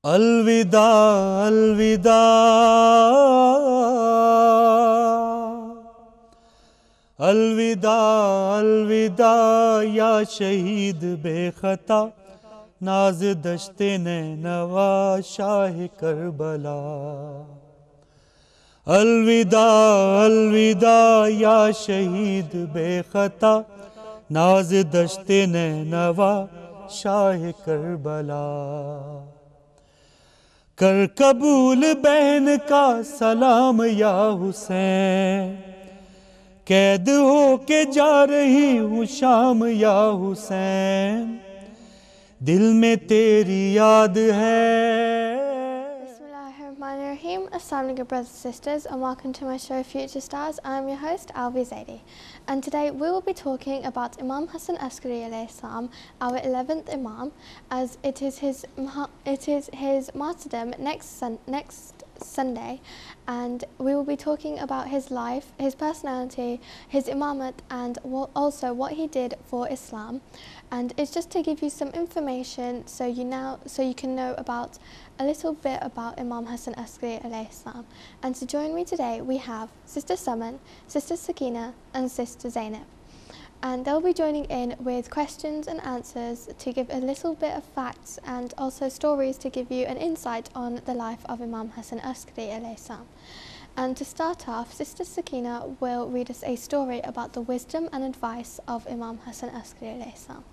अलविदा अलविदा अलविदा अलविदा या शहीद बेखता नाज दश्ते नैनवा शाह करबला। अलविदा अलविदा या शहीद बेखता नाज दश्ते नैनवा शाह करबला। कर कबूल बहन का सलाम या हुसैन, कैद हो के जा रही हूँ शाम या हुसैन, दिल में तेरी याद है। Bismillahirrahmanirrahim. Assalamu alaikum brothers and sisters, and welcome to my show Future Stars. I'm your host ALVIA ZAIDI, and today we will be talking about Imam Hasan Askari alayhi salam, our 11th Imam, as it is his martyrdom next Sunday, and we will be talking about his life, his personality, his imamat, and also what he did for Islam. And it's just to give you some information so you can know about a little bit about Imam Hasan Askari alayhi salam. And to join me today we have Sister Saman, Sister Sakina and Sister Zainab. And they'll be joining in with questions and answers to give a little bit of facts and also stories to give you an insight on the life of Imam Hasan Askari alayhi salam. And to start off, Sister Sakina will read us a story about the wisdom and advice of Imam Hasan Askari alayhi salam.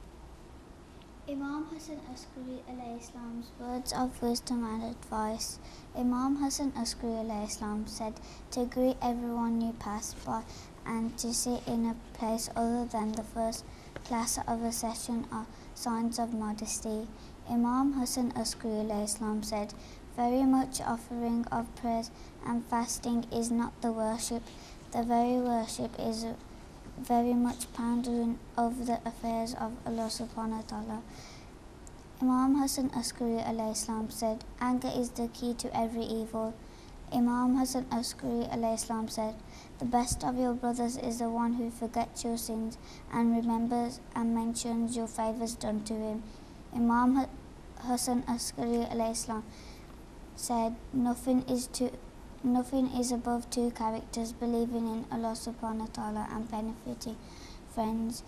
Imam Hasan Askari alayhi salam's words of wisdom and advice. Imam Hasan Askari alayhi salam said to greet everyone you pass by and to sit in a place other than the first class of a session are signs of modesty. Imam Hasan Askari alayhi salam said, very much offering of prayers and fasting is not the worship. The very worship is very much pondering over the affairs of Allah subhanahu wa ta'ala. Imam Hasan Askari alayhi salam said, anger is the key to every evil. Imam Hasan Askari alayhi salam said, the best of your brothers is the one who forgets your sins and remembers and mentions your favours done to him. Imam Hasan Askari alayhi salam said, nothing is above two characters, believing in Allah subhanahu wa ta'ala and benefiting friends.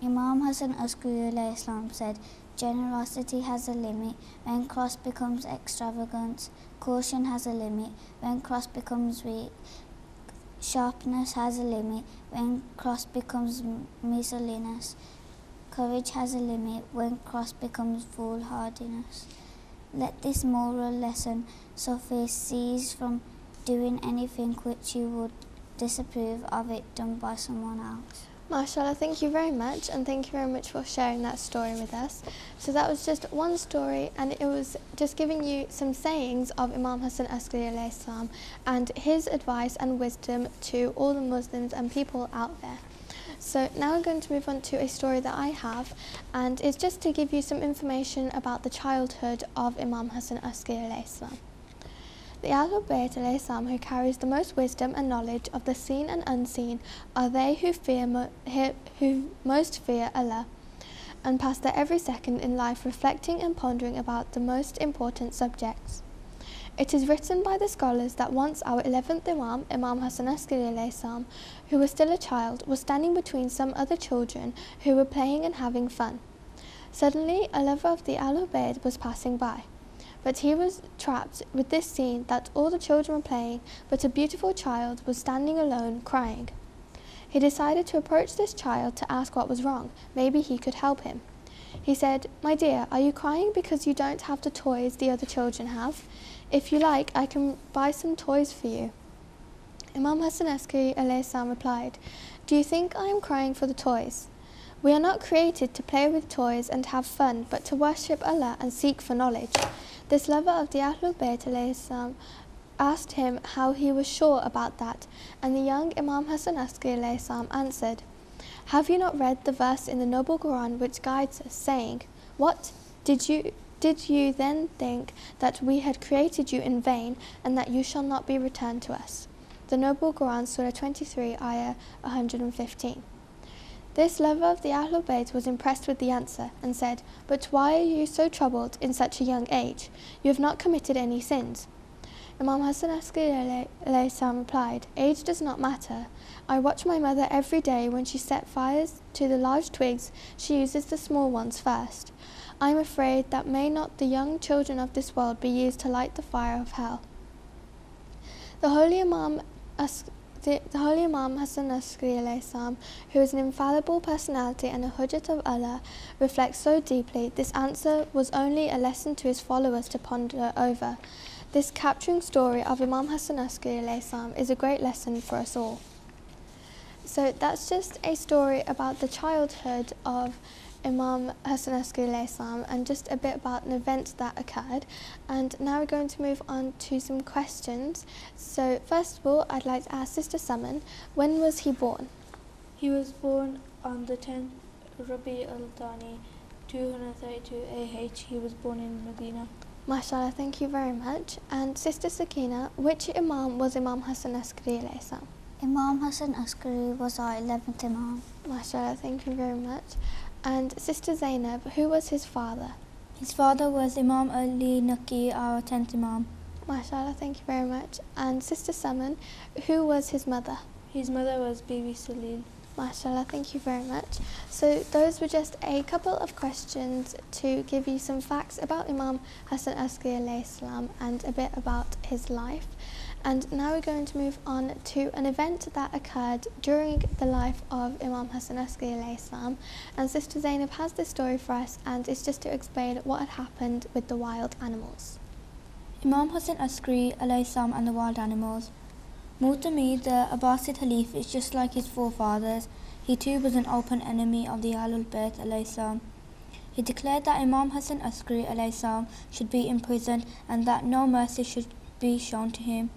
Imam Hasan Askari alayhi salam said, generosity has a limit when cross becomes extravagance. Caution has a limit when cross becomes weak. Sharpness has a limit when cross becomes miscellaneous. Courage has a limit when cross becomes foolhardiness. Let this moral lesson suffice. Cease from doing anything which you would disapprove of it done by someone else. MashaAllah, thank you very much, and thank you very much for sharing that story with us. So that was just one story, and it was just giving you some sayings of Imam Hasan Askari alayhi salam and his advice and wisdom to all the Muslims and people out there. So now I'm going to move on to a story that I have, and it's just to give you some information about the childhood of Imam Hasan Askari alayhi salam. The Ahlul Bayt alayhi salam, who carries the most wisdom and knowledge of the seen and unseen, are they who most fear Allah and pass their every second in life reflecting and pondering about the most important subjects. It is written by the scholars that once our 11th Imam, Imam Hasan Askari alayhi salam, who was still a child, was standing between some other children who were playing and having fun. Suddenly, a lover of the Ahlul Bayt was passing by. But he was trapped with this scene that all the children were playing, but a beautiful child was standing alone, crying. He decided to approach this child to ask what was wrong. Maybe he could help him. He said, my dear, are you crying because you don't have the toys the other children have? If you like, I can buy some toys for you. Imam Hasan Askari alayhi salam replied, do you think I am crying for the toys? We are not created to play with toys and have fun, but to worship Allah and seek for knowledge. This lover of the Ahlul Bayt alayhi salam asked him how he was sure about that, and the young Imam Hasan Askari alayhi salam answered, have you not read the verse in the Noble Quran which guides us, saying, what? Did you then think that we had created you in vain, and that you shall not be returned to us? The Noble Quran, Surah 23, Ayah 115. This lover of the Ahlul Bayt was impressed with the answer and said, "But why are you so troubled in such a young age? You have not committed any sins." Imam Hasan Askari alayhi salam replied, "Age does not matter. I watch my mother every day. When she sets fires to the large twigs, she uses the small ones first. I am afraid that may not the young children of this world be used to light the fire of hell." The Holy Imam Hasan Askari alayhi salam, who is an infallible personality and a Hujjat of Allah, reflects so deeply. This answer was only a lesson to his followers to ponder over. This capturing story of Imam Hasan Askari alayhi salam is a great lesson for us all. So that's just a story about the childhood of Imam Hasan Askari alayhi salam and just a bit about an event that occurred. And now we're going to move on to some questions. So first of all, I'd like to ask Sister Saman, when was he born? He was born on the 10th Rabi al-Thani 232 AH. He was born in Medina. MashaAllah, thank you very much. And Sister Sakina, which Imam was Imam Hasan Askari alayhi salam? Imam Hasan Askari was our 11th Imam. MashaAllah, thank you very much. And Sister Zainab, who was his father? His father was Imam Ali Naqi, our 10th Imam. MashaAllah, thank you very much. And Sister Saman, who was his mother? His mother was Bibi Salil. MashaAllah, thank you very much. So those were just a couple of questions to give you some facts about Imam Hasan Askari alayhi salam and a bit about his life. And now we're going to move on to an event that occurred during the life of Imam Hasan Askari alayhi salam. And Sister Zainab has this story for us, and it's just to explain what had happened with the wild animals. Imam Hasan Askari alayhi salam and the wild animals. Mu'tamid, the Abbasid Khalif, is just like his forefathers. He too was an open enemy of the Ahlul Bayt alayhi salam. He declared that Imam Hasan Askari alayhi salam should be imprisoned and that no mercy should be shown to him.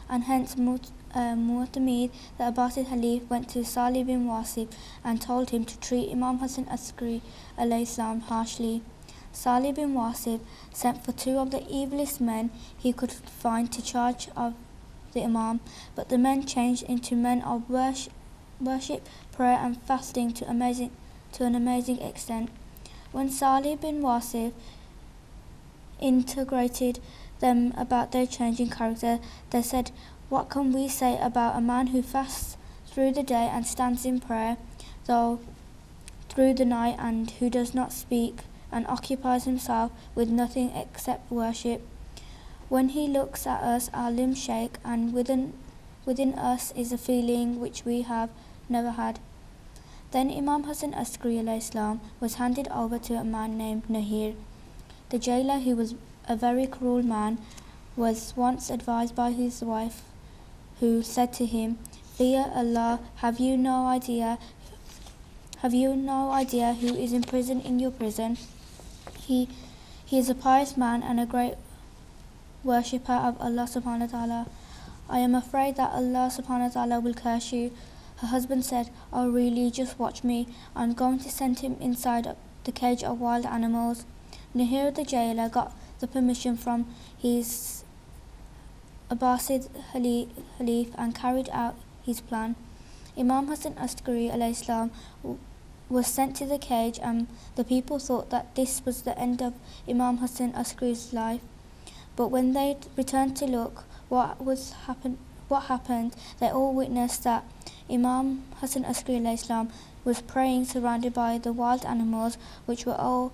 And hence Mu'tamid, the Abbasid Khalif, went to Salih bin Wasif and told him to treat Imam Hasan Askari alayhi salam harshly. Salih bin Wasif sent for two of the evilest men he could find to charge of the Imam, but the men changed into men of worship, prayer and fasting to an amazing extent. When Salih bin Wasif integrated them about their changing character, they said, "What can we say about a man who fasts through the day and stands in prayer through the night, and who does not speak and occupies himself with nothing except worship? When he looks at us, our limbs shake, and within us is a feeling which we have never had." Then Imam Hasan Askari alayhi salam was handed over to a man named Nahir. The jailer, who was a very cruel man, was once advised by his wife, who said to him, "Fear Allah, have you no idea who is in prison in your prison? He is a pious man and a great worshipper of Allah subhanahu wa ta'ala. I am afraid that Allah subhanahu wa ta'ala will curse you." Her husband said, "Oh really, just watch me. I'm going to send him inside the cage of wild animals." Nahir the jailer got the permission from his Abbasid Khalif and carried out his plan. Imam Hasan Askari alayhi salam was sent to the cage, and the people thought that this was the end of Imam Hasan Askari's life. But when they returned to look what happened, they all witnessed that Imam Hasan Askari alayhi salam was praying surrounded by the wild animals, which were all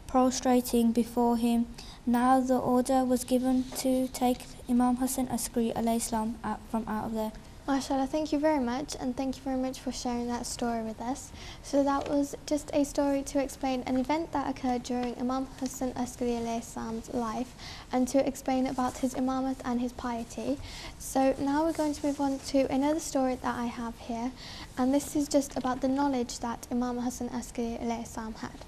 prostrating before him. Now the order was given to take Imam Hasan Askari alayhi salam from out of there. MashaAllah, thank you very much, and thank you very much for sharing that story with us. So that was just a story to explain an event that occurred during Imam Hasan Askari alayhi salam's life, and to explain about his imamat and his piety. So now we're going to move on to another story that I have here, and this is just about the knowledge that Imam Hasan Askari alayhi salam had.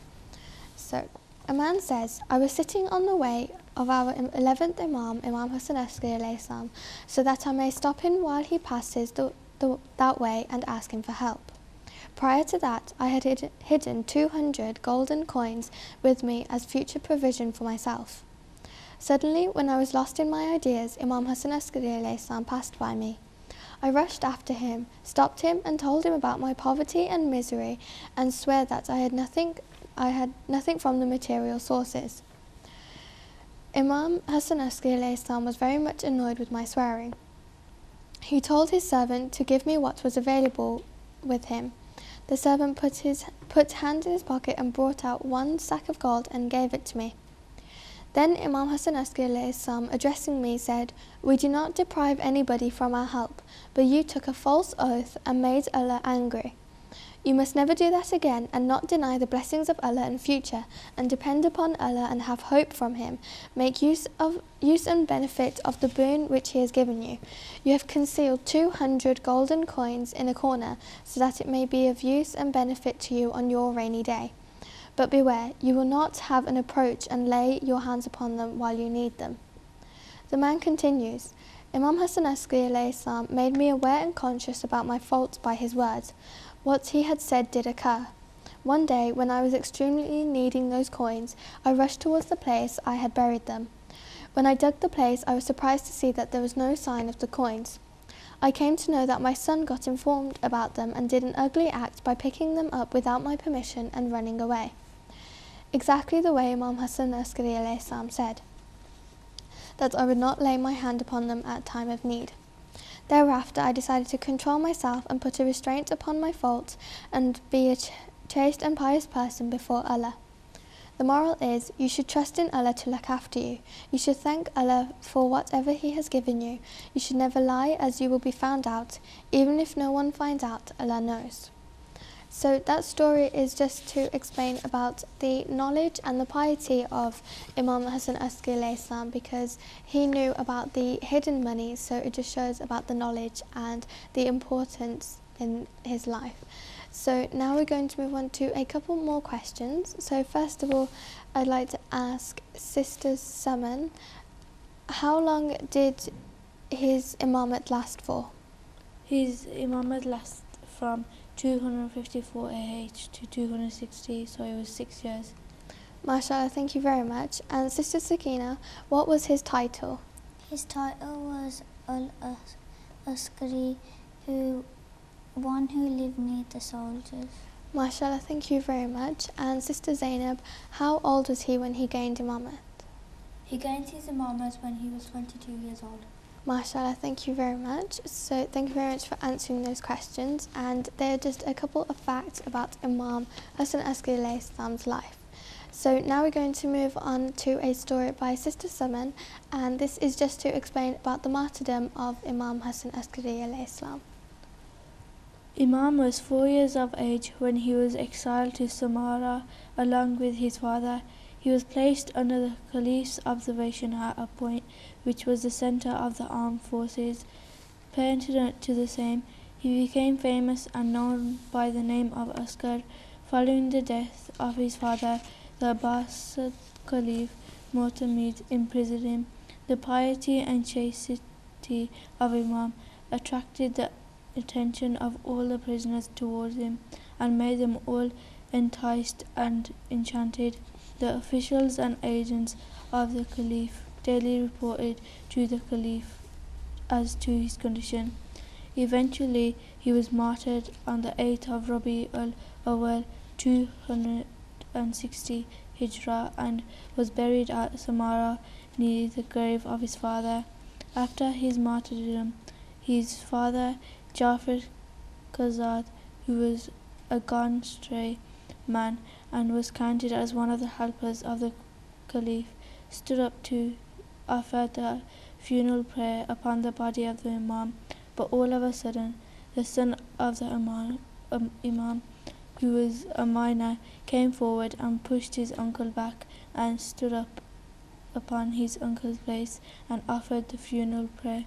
So a man says, "I was sitting on the way of our 11th Imam, Imam Hasan Askari alayhi salam, so that I may stop him while he passes that way and ask him for help. Prior to that, I had hidden 200 golden coins with me as future provision for myself. Suddenly, when I was lost in my ideas, Imam Hasan Askari alayhi salam passed by me. I rushed after him, stopped him and told him about my poverty and misery, and swear that I had nothing from the material sources. Imam Hasan Askari alayhi salam was very much annoyed with my swearing. He told his servant to give me what was available with him. The servant put hand in his pocket and brought out 1 sack of gold and gave it to me. Then Imam Hasan Askari alayhi salam, addressing me, said, "We do not deprive anybody from our help, but you took a false oath and made Allah angry. You must never do that again, and not deny the blessings of Allah in future, and depend upon Allah and have hope from Him. Make use and benefit of the boon which He has given you. You have concealed 200 golden coins in a corner, so that it may be of use and benefit to you on your rainy day. But beware, you will not have an approach and lay your hands upon them while you need them." The man continues, "Imam Hasan Askari alayhi salam made me aware and conscious about my faults by his words. What he had said did occur. One day, when I was extremely needing those coins, I rushed towards the place I had buried them. When I dug the place, I was surprised to see that there was no sign of the coins. I came to know that my son got informed about them and did an ugly act by picking them up without my permission and running away. Exactly the way Imam Hasan Askari alayhi salam said, that I would not lay my hand upon them at time of need. Thereafter, I decided to control myself and put a restraint upon my faults and be a chaste and pious person before Allah. The moral is, you should trust in Allah to look after you. You should thank Allah for whatever He has given you. You should never lie, as you will be found out. Even if no one finds out, Allah knows." So that story is just to explain about the knowledge and the piety of Imam Hasan Askari alayhi salam, because he knew about the hidden money, so it just shows about the knowledge and the importance in his life. So now we're going to move on to a couple more questions. So first of all, I'd like to ask Sister Saman, how long did his imamate last for? His imamate lasts from 254 AH to 260, so it was 6 years. MashaAllah, thank you very much. And Sister Sakina, what was his title? His title was Askari, one who lived near the soldiers. MashaAllah, thank you very much. And Sister Zainab, how old was he when he gained imamate? He gained his imamate when he was 22 years old. MashaAllah, thank you very much. So thank you very much for answering those questions, and they're just a couple of facts about Imam Hasan Askari alayhi salam's life. So now we're going to move on to a story by Sister Saman, and this is just to explain about the martyrdom of Imam Hasan Askari alayhi salam. Imam was 4 years of age when he was exiled to Samarra along with his father. He was placed under the Caliph's observation at a point which was the centre of the armed forces. Pertinent to the same, he became famous and known by the name of Askar. Following the death of his father, the Abbasid Caliph Mu'tamid imprisoned him. The piety and chastity of Imam attracted the attention of all the prisoners towards him and made them all enticed and enchanted. The officials and agents of the Caliph daily reported to the Caliph as to his condition. Eventually, he was martyred on the 8th of Rabi al-Awwal 260 Hijrah and was buried at Samarra near the grave of his father. After his martyrdom, his father Jafar Qazad, who was a gone stray man and was counted as one of the helpers of the Caliph, stood up to offer the funeral prayer upon the body of the Imam. But all of a sudden, the son of the Imam, who was a minor, came forward and pushed his uncle back and stood up upon his uncle's place and offered the funeral prayer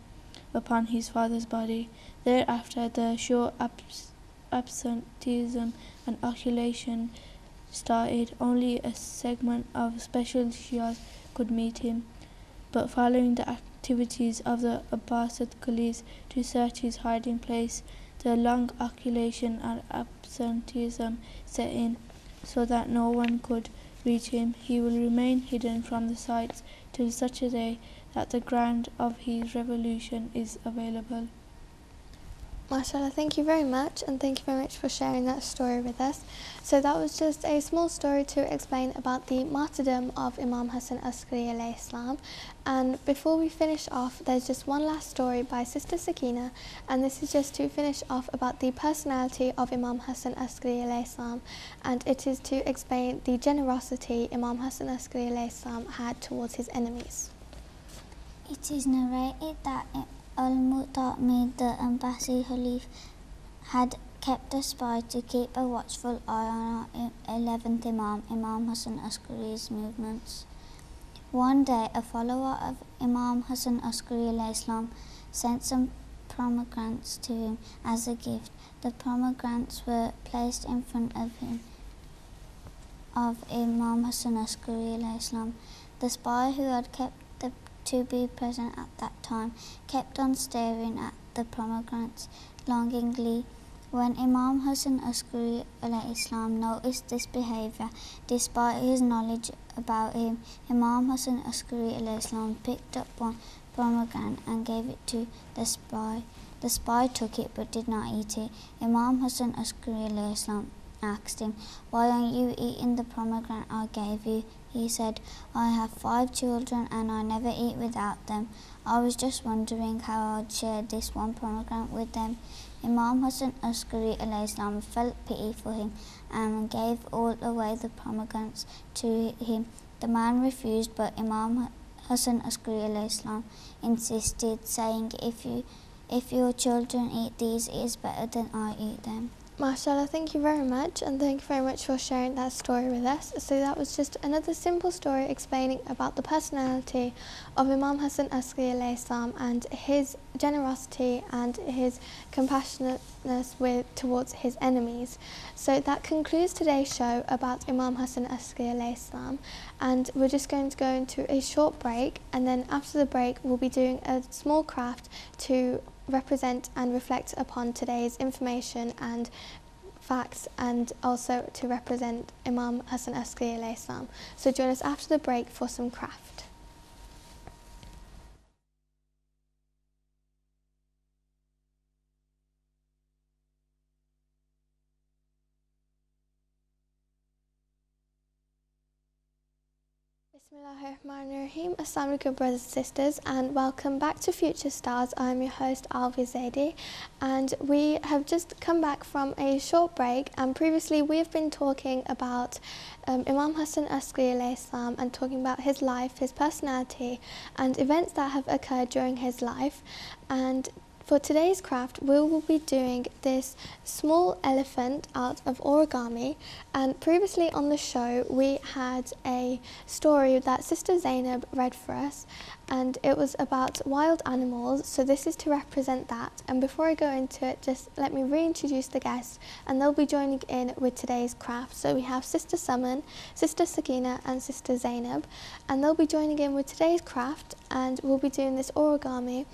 upon his father's body. Thereafter, the sure absenteeism and occultation started. Only a segment of special Shias could meet him. But following the activities of the Abbasid Caliphs to search his hiding place, the long occultation and absenteeism set in, so that no one could reach him. He will remain hidden from the sights till such a day that the ground of his revolution is available. MashaAllah, thank you very much, and thank you very much for sharing that story with us. So that was just a small story to explain about the martyrdom of Imam Hasan Askari alayhi salam. And before we finish off, there's just one last story by Sister Sakina, and this is just to finish off about the personality of Imam Hasan Askari alayhi salam, and it is to explain the generosity Imam Hasan Askari alayhi salam had towards his enemies. It is narrated that Al-Mu'tamid, the embassy Khalif, had kept a spy to keep a watchful eye on our 11th Imam, Imam Hasan Askari's movements. One day, a follower of Imam Hasan Askari alayhi salam sent some pomegranates to him as a gift. The pomegranates were placed in front of him, of Imam Hasan Askari alayhi salam. The spy, who had kept to be present at that time, kept on staring at the pomegranates longingly. When Imam Hasan Askari alayhi salam noticed this behaviour, despite his knowledge about him, Imam Hasan Askari alayhi salam picked up one pomegranate and gave it to the spy. The spy took it but did not eat it. Imam Hasan Askari alayhi salam asked him, "Why aren't you eating the pomegranate I gave you?" He said, "I have 5 children and I never eat without them. I was just wondering how I'd share this one pomegranate with them." Imam Hasan Askari alayhi salam felt pity for him and gave all away the pomegranates to him. The man refused, but Imam Hasan Askari alayhi salam insisted, saying, If your children eat these, it is better than I eat them." MashaAllah, thank you very much, and thank you very much for sharing that story with us. So that was just another simple story explaining about the personality of Imam Hasan Askari alayhi salam and his generosity and his compassionateness towards his enemies. So that concludes today's show about Imam Hasan Askari alayhi salam, and we're just going to go into a short break, and then after the break we'll be doing a small craft to represent and reflect upon today's information and facts, and also to represent Imam Hasan Askari alayhi salam. So join us after the break for some craft. Bismillahirrahmanirrahim. Assalamu alaikum, brothers and sisters, and welcome back to Future Stars. I'm your host ALVIA ZAIDI, and we have just come back from a short break, and previously we have been talking about Imam Hasan Askari alayhi salam and talking about his life, his personality and events that have occurred during his life. And for today's craft, we will be doing this small elephant out of origami. And previously on the show, we had a story that Sister Zainab read for us, and it was about wild animals. So this is to represent that. And before I go into it, just let me reintroduce the guests, and they'll be joining in with today's craft. So we have Sister Suman, Sister Sakina, and Sister Zainab, and they'll be joining in with today's craft, and we'll be doing this origami.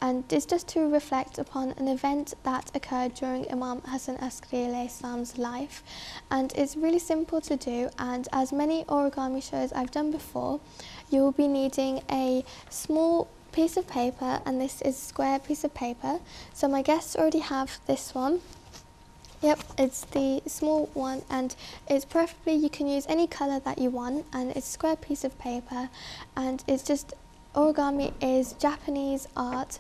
And it's just to reflect upon an event that occurred during Imam Hasan Askari alayhi salam's life. And it's really simple to do, and as many origami shows I've done before, you will be needing a small piece of paper, and this is a square piece of paper. So my guests already have this one. Yep, it's the small one, and it's preferably, you can use any colour that you want, and it's a square piece of paper, and it's just, origami is Japanese art,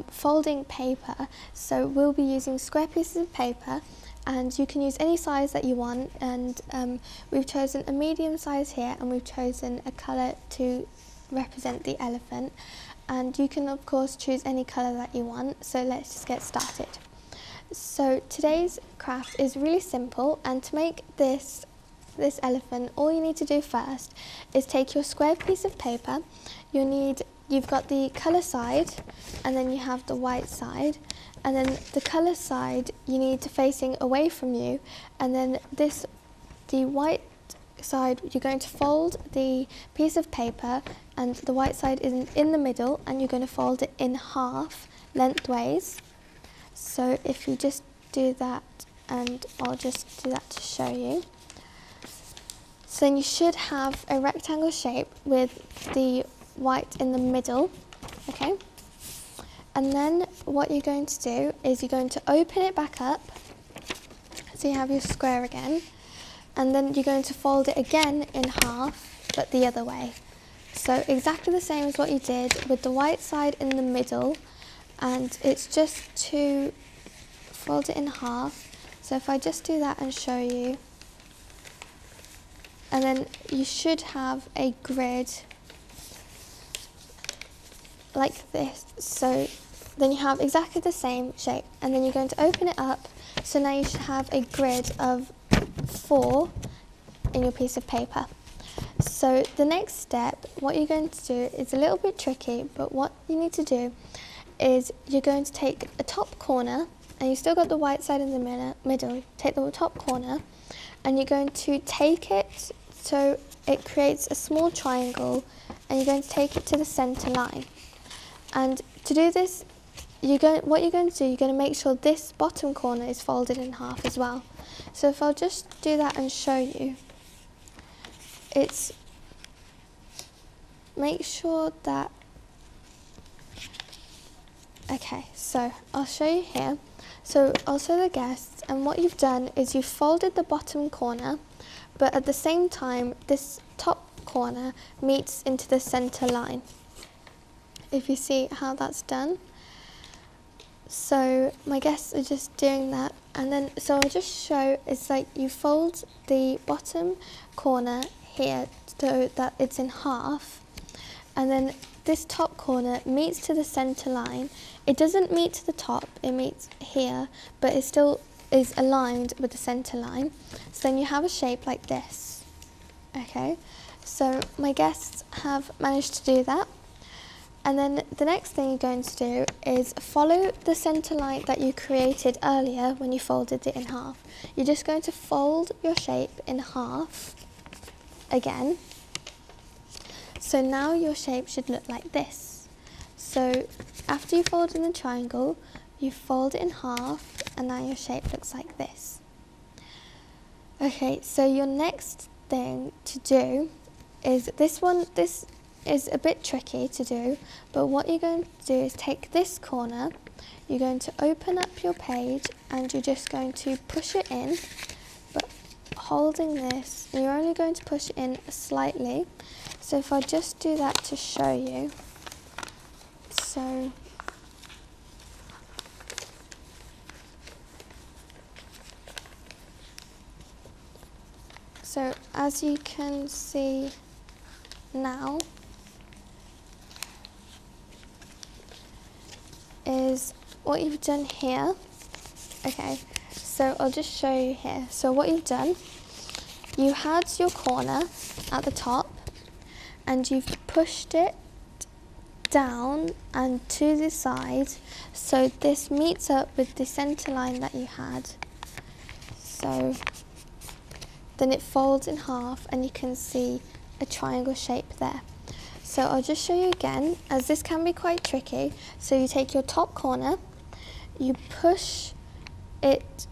folding paper. So we'll be using square pieces of paper, and you can use any size that you want, and we've chosen a medium size here, and we've chosen a colour to represent the elephant, and you can of course choose any colour that you want. So let's just get started. So today's craft is really simple, and to make this elephant, all you need to do first is take your square piece of paper. You've got the colour side, and then you have the white side, and then the colour side you need to facing away from you, and then the white side, you're going to fold the piece of paper, and the white side is in the middle, and you're going to fold it in half lengthways. So if you just do that, and I'll just do that to show you. So then you should have a rectangle shape with the white in the middle, okay? And then what you're going to do is you're going to open it back up, so you have your square again, and then you're going to fold it again in half, but the other way. So exactly the same as what you did with the white side in the middle, and it's just to fold it in half. So if I just do that and show you, and then you should have a grid like this. So then you have exactly the same shape, and then you're going to open it up. So now you should have a grid of 4 in your piece of paper. So the next step, what you're going to do is a little bit tricky, but what you need to do is you're going to take a top corner, and you still got the white side in the middle, take the top corner, and you're going to take it so it creates a small triangle, and you're going to take it to the center line. And to do this, what you're going to do, you're going to make sure this bottom corner is folded in half as well. So if I'll just do that and show you, it's make sure that, okay, so I'll show you here. So I'll show the guests, and what you've done is you've folded the bottom corner, but at the same time this top corner meets into the center line. If you see how that's done. So my guests are just doing that, and then so I'll just show, it's like you fold the bottom corner here so that it's in half, and then this top corner meets to the center line. It doesn't meet to the top, it meets here, but it still is aligned with the center line. So then you have a shape like this. Okay, so my guests have managed to do that. And then the next thing you're going to do is follow the center line that you created earlier when you folded it in half. You're just going to fold your shape in half again. So now your shape should look like this. So after you fold in the triangle, you fold it in half, and now your shape looks like this. Okay, so your next thing to do is this one. This is a bit tricky to do, but what you're going to do is take this corner, you're going to open up your page, and you're just going to push it in, but holding this, you're only going to push it in slightly. So if I just do that to show you, so as you can see now, is what you've done here. Okay, so I'll just show you here. So what you've done, you had your corner at the top, and you've pushed it down and to the side, so this meets up with the center line that you had. So then it folds in half, and you can see a triangle shape there. So I'll just show you again, as this can be quite tricky. So you take your top corner, you push it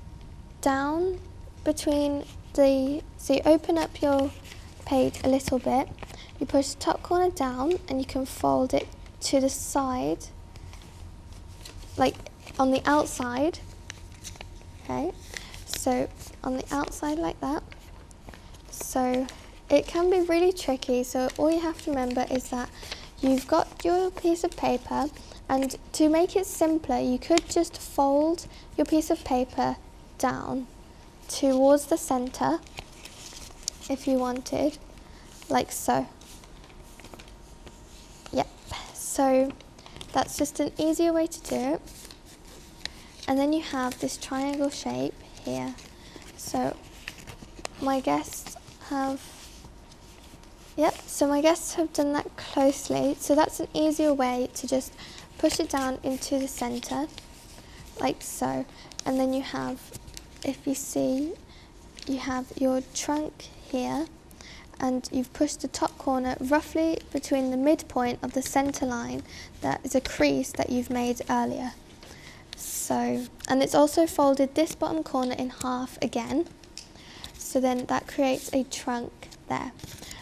down between the, so you open up your page a little bit, you push the top corner down, and you can fold it to the side, like on the outside. Okay, so on the outside like that. So it can be really tricky, so all you have to remember is that you've got your piece of paper, and to make it simpler, you could just fold your piece of paper down towards the center if you wanted, like so. Yep, so that's just an easier way to do it. And then you have this triangle shape here. So my guests have, yep, so my guests have done that closely. So that's an easier way to just push it down into the center, like so. And then you have, if you see, you have your trunk here, and you've pushed the top corner roughly between the midpoint of the center line. That is a crease that you've made earlier. So, and it's also folded this bottom corner in half again. So then that creates a trunk there.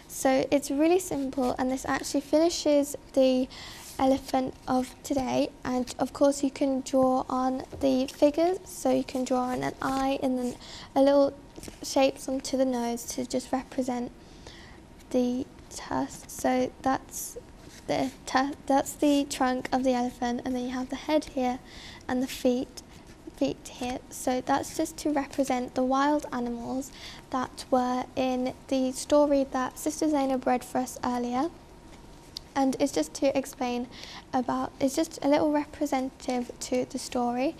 So it's really simple, and this actually finishes the elephant of today, and of course you can draw on the figures, so you can draw on an eye and then a little shapes onto the nose to just represent the tusk. So that's the trunk of the elephant, and then you have the head here and the feet here. So that's just to represent the wild animals that were in the story that Sister Zainab read for us earlier. And it's just to explain about, it's just a little representative to the story.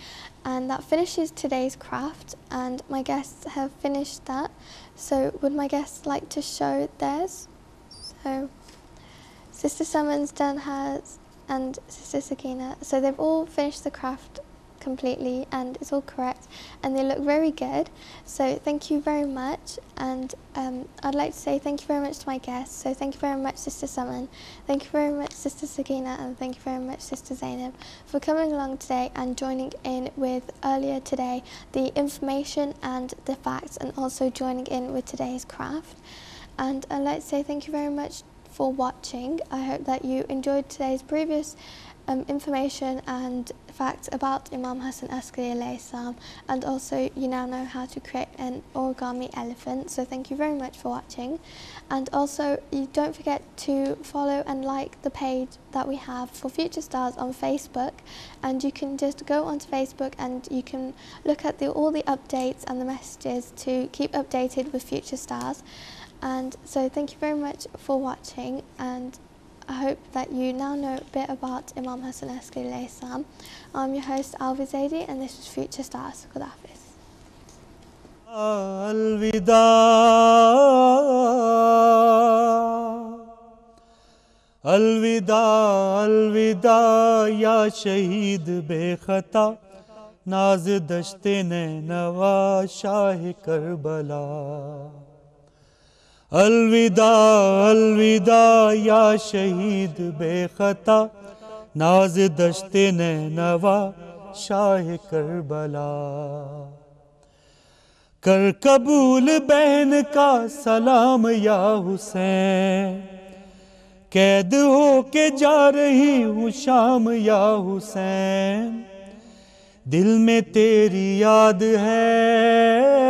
And that finishes today's craft, and my guests have finished that. So would my guests like to show theirs? So Sister Summon's done hers, and Sister Sakina. So they've all finished the craft completely, and it's all correct, and they look very good. So thank you very much, and I'd like to say thank you very much to my guests. So thank you very much, Sister Summon, thank you very much, Sister Sakina, and thank you very much, Sister Zainab, for coming along today and joining in with earlier today the information and the facts, and also joining in with today's craft. And I'd like to say thank you very much for watching. I hope that you enjoyed today's previous information and facts about Imam Hasan Askari alayhi salam, and also you now know how to create an origami elephant. So thank you very much for watching, and also you don't forget to follow and like the page that we have for Future Stars on Facebook, and you can just go onto Facebook and you can look at all the updates and the messages to keep updated with Future Stars. And so thank you very much for watching, and I hope that you now know a bit about Imam Hasan Askari alayhi salam. I'm your host ALVIA ZAIDI, and this is Future Stars. Khuda Hafiz. अलविदा अलविदा अलविदा या शहीद बेखता नाज दश्ते Nainwa Shah Karbala अलविदा अलविदा या शहीद बेखता नाज दश्ते नैनवा शाह करबला कर कबूल बहन का सलाम या हुसैन कैद हो के जा रही हूँ शाम या हुसैन दिल में तेरी याद है